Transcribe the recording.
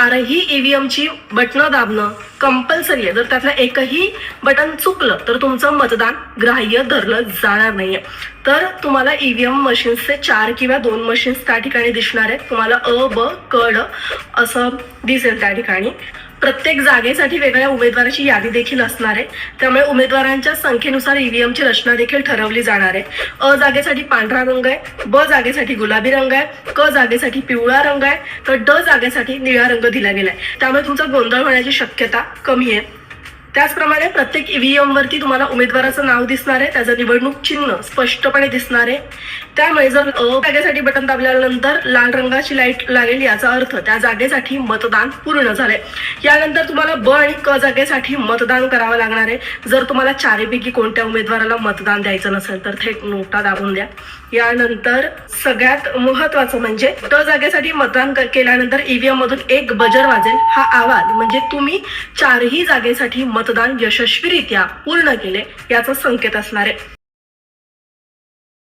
चारही ईव्हीएमची बटणं दाबणं कंपल्सरी आहे. जर त्यातलं एकही बटन चुकलं तर तुमचं मतदान ग्राह्य धरलं जाणार नाहीये. तर तुम्हाला ईव्हीएम मशीन्सचे 4 किंवा 2 मशीन्स त्या ठिकाणी दिसणार आहेत. तुम्हाला अ, ब, क, ड असं दिसेल त्या ठिकाणी. प्रत्येक जागेसाठी वेगळ्या उमेदवाराची यादी देखील असणार आहे. त्यामुळे उमेदवारांच्या संख्येनुसार ईव्हीएमची रचना देखील ठरवली जाणार आहे. अ जागेसाठी पांढरा रंग आहे, ब जागेसाठी गुलाबी रंग आहे, क जागेसाठी पिवळा रंग आहे, तर ड जागेसाठी निळा रंग दिला गेलाय. त्यामुळे तुमचा गोंधळ होण्याची शक्यता कमी आहे. त्याचप्रमाणे प्रत्येक ईव्हीएम वरती तुम्हाला उमेदवाराचं नाव दिसणार आहे, त्याचं निवडणूक चिन्ह स्पष्टपणे दिसणार आहे. त्यामुळे जर अ जागेसाठी बटन दाबल्यानंतर लाल रंगाची लाईट लागेल, याचा अर्थ त्या जागेसाठी मतदान पूर्ण झालंय. यानंतर तुम्हाला ब आणि क जागेसाठी मतदान करावं लागणार आहे. जर तुम्हाला चारीपैकी कोणत्या उमेदवाराला मतदान द्यायचं नसेल तर थेट नोटा दाबून द्या. यानंतर सगळ्यात महत्वाचं म्हणजे ड जागेसाठी मतदान केल्यानंतर ईव्हीएम मधून एक बजर वाजेल. हा आवाज म्हणजे तुम्ही चारही जागेसाठी मतदान यशस्वीरित्या पूर्ण केले याचा संकेत असणार आहे.